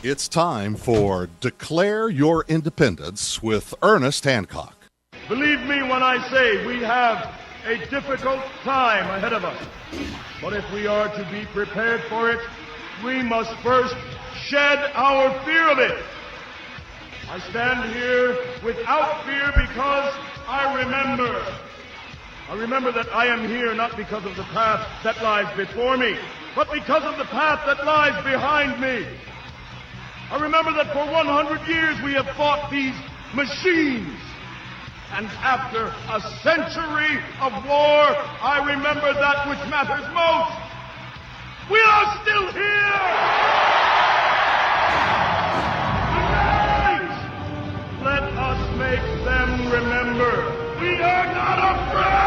It's time for Declare Your Independence with Ernest Hancock. Believe me when I say we have a difficult time ahead of us. But if we are to be prepared for it, we must first shed our fear of it. I stand here without fear because I remember that I am here not because of the path that lies before me, but because of the path that lies behind me. I remember that for 100 years we have fought these machines. And after a century of war, I remember that which matters most. We are still here! Tonight, let us make them remember we are not afraid!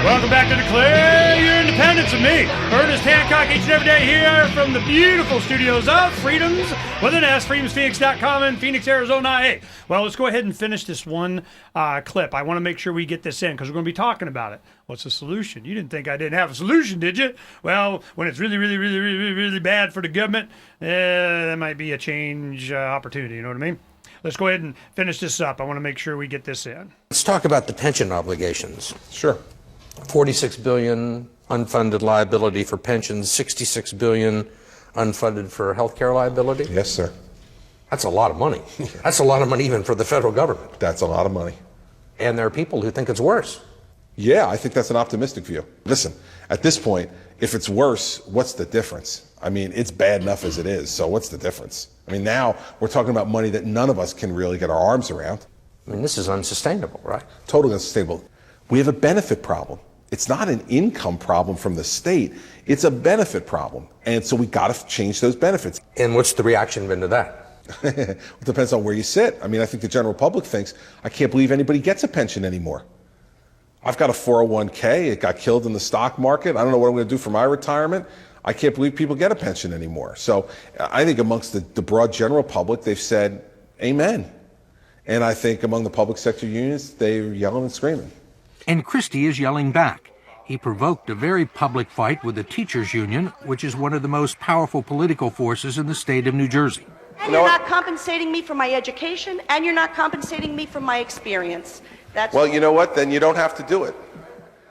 Welcome back to Declare Your Independence with me, Ernest Hancock, each and every day here from the beautiful studios of Freedoms with an S, freedomsphoenix.com in Phoenix, Arizona. Hey, well, let's go ahead and finish this one clip. I want to make sure we get this in because we're going to be talking about it. What's the solution? You didn't think I didn't have a solution, did you? Well, when it's really bad for the government, that might be a change opportunity, you know what I mean? Let's go ahead and finish this up. I want to make sure we get this in. Let's talk about the pension obligations. Sure. $46 billion unfunded liability for pensions, $66 billion unfunded for health care liability? Yes, sir. That's a lot of money. That's a lot of money even for the federal government. That's a lot of money. And there are people who think it's worse. Yeah, I think that's an optimistic view. Listen, at this point, if it's worse, what's the difference? I mean, it's bad enough as it is, so what's the difference? I mean, now we're talking about money that none of us can really get our arms around. I mean, this is unsustainable, right? Totally unsustainable. We have a benefit problem. It's not an income problem from the state. It's a benefit problem. And so we got to change those benefits. And what's the reaction been to that? It depends on where you sit. I mean, I think the general public thinks, I can't believe anybody gets a pension anymore. I've got a 401k. It got killed in the stock market. I don't know what I'm going to do for my retirement. I can't believe people get a pension anymore. So I think amongst the broad general public, they've said, amen. And I think among the public sector unions, they're yelling and screaming. And Christie is yelling back. He provoked a very public fight with the teachers union, which is one of the most powerful political forces in the state of New Jersey. And you're not compensating me for my education, and you're not compensating me for my experience. Well, you know what? Then you don't have to do it.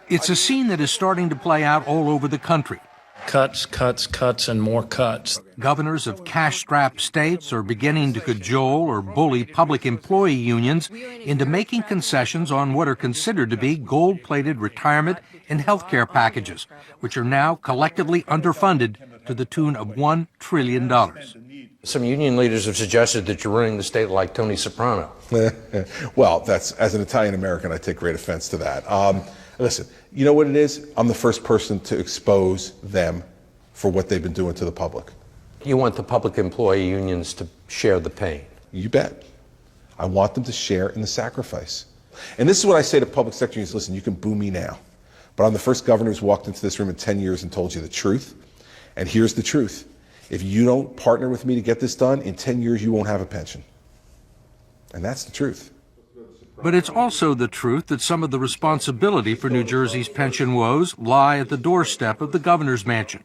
It's a scene that is starting to play out all over the country. Cuts, cuts, cuts, and more cuts. Governors of cash-strapped states are beginning to cajole or bully public employee unions into making concessions on what are considered to be gold-plated retirement and health care packages, which are now collectively underfunded to the tune of $1 trillion. Some union leaders have suggested that you're running the state like Tony Soprano. Well, as an Italian-American, I take great offense to that. Listen, you know what it is? I'm the first person to expose them for what they've been doing to the public. You want the public employee unions to share the pain? You bet. I want them to share in the sacrifice. And this is what I say to public sector unions. Listen, you can boo me now, but I'm the first governor who's walked into this room in 10 years and told you the truth. And here's the truth. If you don't partner with me to get this done, in 10 years you won't have a pension. And that's the truth. But it's also the truth that some of the responsibility for New Jersey's pension woes lie at the doorstep of the governor's mansion.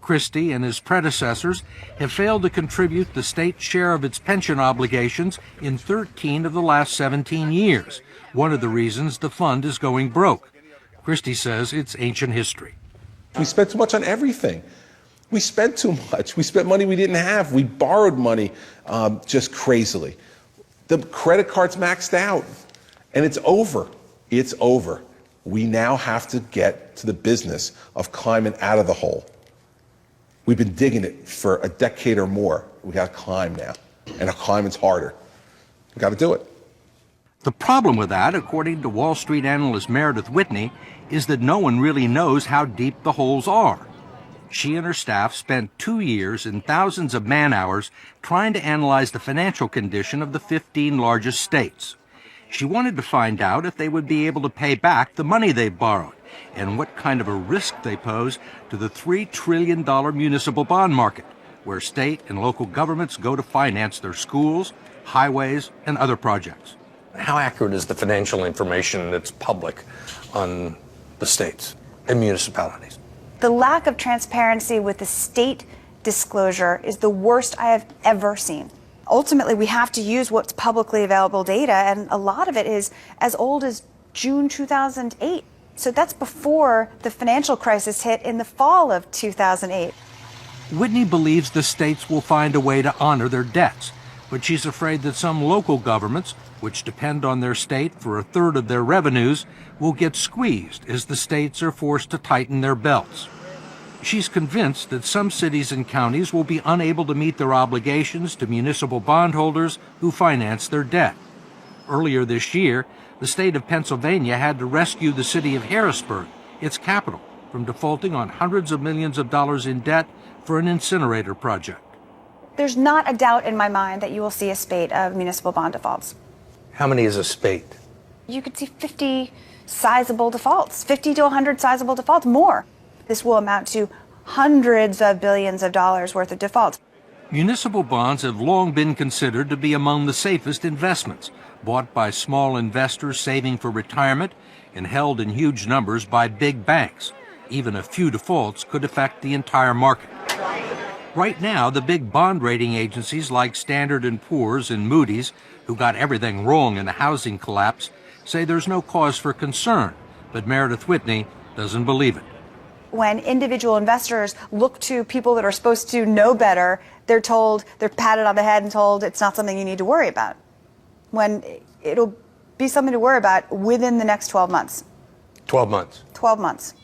Christie and his predecessors have failed to contribute the state's share of its pension obligations in 13 of the last 17 years, one of the reasons the fund is going broke. Christie says it's ancient history. We spent too much on everything. We spent too much. We spent money we didn't have. We borrowed money just crazily. The credit card's maxed out, and it's over. It's over. We now have to get to the business of climbing out of the hole. We've been digging it for a decade or more. We got to climb now, and climbing's harder. We got to do it. The problem with that, according to Wall Street analyst Meredith Whitney, is that no one really knows how deep the holes are. She and her staff spent 2 years and thousands of man-hours trying to analyze the financial condition of the 15 largest states. She wanted to find out if they would be able to pay back the money they borrowed and what kind of a risk they pose to the $3 trillion municipal bond market, where state and local governments go to finance their schools, highways, and other projects. How accurate is the financial information that's public on the states and municipalities? The lack of transparency with the state disclosure is the worst I have ever seen. Ultimately, we have to use what's publicly available data, and a lot of it is as old as June 2008. So that's before the financial crisis hit in the fall of 2008. Whitney believes the states will find a way to honor their debts, but she's afraid that some local governments, which depend on their state for a third of their revenues, will get squeezed as the states are forced to tighten their belts. She's convinced that some cities and counties will be unable to meet their obligations to municipal bondholders who finance their debt. Earlier this year, the state of Pennsylvania had to rescue the city of Harrisburg, its capital, from defaulting on hundreds of millions of dollars in debt for an incinerator project. There's not a doubt in my mind that you will see a spate of municipal bond defaults. How many is a spate? You could see 50 sizable defaults, 50 to 100 sizable defaults, more. This will amount to hundreds of billions of dollars worth of defaults. Municipal bonds have long been considered to be among the safest investments, bought by small investors saving for retirement and held in huge numbers by big banks. Even a few defaults could affect the entire market. Right now, the big bond rating agencies like Standard & Poor's and Moody's, who got everything wrong in the housing collapse, say there's no cause for concern, but Meredith Whitney doesn't believe it. When individual investors look to people that are supposed to know better, they're patted on the head and told it's not something you need to worry about, when it'll be something to worry about within the next 12 months. 12 months. 12 months.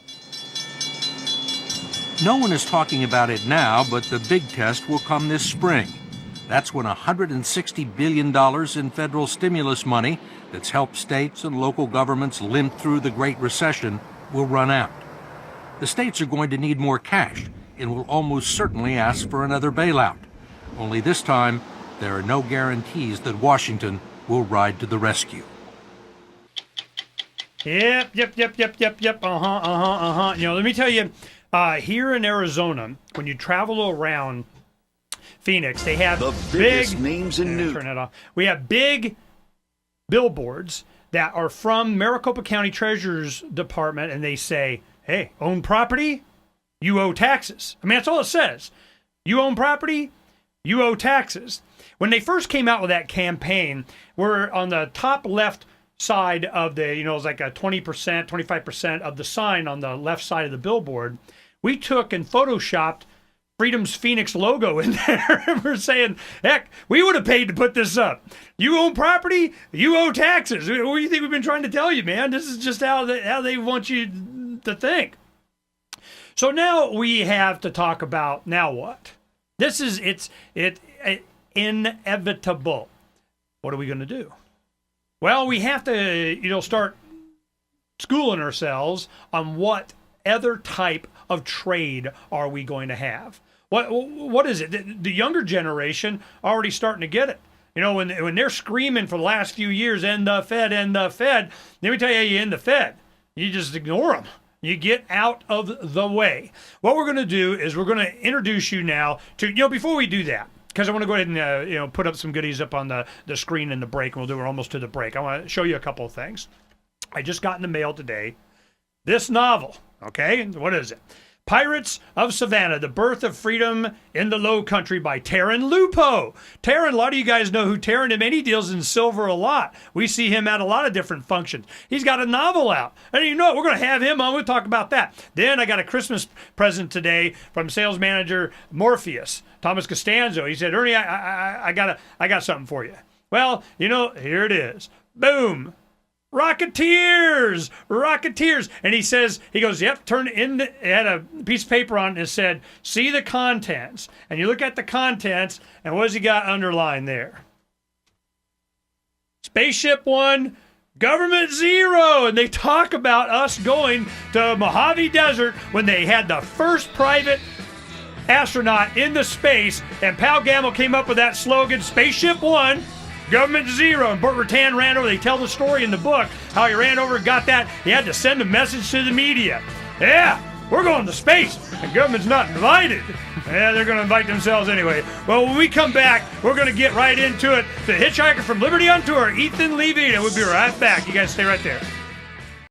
No one is talking about it now, but the big test will come this spring. That's when $160 billion in federal stimulus money that's helped states and local governments limp through the Great Recession will run out. The states are going to need more cash and will almost certainly ask for another bailout. Only this time, there are no guarantees that Washington will ride to the rescue. Yep. Let me tell you, here in Arizona, when you travel around Phoenix, they have the biggest names in news. Turn that off. We have big billboards that are from Maricopa County Treasurer's Department, and they say, hey, own property, you owe taxes. I mean, that's all it says. You own property, you owe taxes. When they first came out with that campaign, we're on the top left side of the, it's like a 20%, 25% of the sign on the left side of the billboard. We took and photoshopped Freedom's Phoenix logo in there. And we're saying, heck, we would have paid to put this up. You own property, you owe taxes. What do you think we've been trying to tell you, man? This is just how they want you to think. So now we have to talk about, now what? It's inevitable. What are we going to do? Well, we have to, start schooling ourselves on what other type of trade are we going to have. What is it? The younger generation already starting to get it. When they're screaming for the last few years, end the Fed, let me tell you end the Fed. You just ignore them. You get out of the way. What we're going to do is we're going to introduce you now to, before we do that, because I want to go ahead and, put up some goodies up on the screen in the break, and we'll do it almost to the break. I want to show you a couple of things. I just got in the mail today this novel, okay? What is it? Pirates of Savannah, The Birth of Freedom in the Low Country by Taryn Lupo. Taryn, a lot of you guys know who Taryn is. And he deals in silver a lot. We see him at a lot of different functions. He's got a novel out. And you know what? We're going to have him on. We'll talk about that. Then I got a Christmas present today from sales manager Morpheus, Thomas Costanzo. He said, Ernie, I got something for you. Well, here it is. Boom. Rocketeers. And he goes, yep, it had a piece of paper on it and it said, see the contents. And you look at the contents, and what has he got underlined there? Spaceship 1, Government 0. And they talk about us going to Mojave Desert when they had the first private astronaut into space, and Pal Gamble came up with that slogan, Spaceship 1, Government 0, and Burt Rutan ran over. They tell the story in the book how he ran over and got that. He had to send a message to the media. Yeah, We're going to space, and government's not invited. Yeah, they're going to invite themselves anyway. Well, when we come back, we're going to get right into it. The Hitchhiker from Liberty on Tour, Ethan Levy, and we'll be right back. You guys stay right there.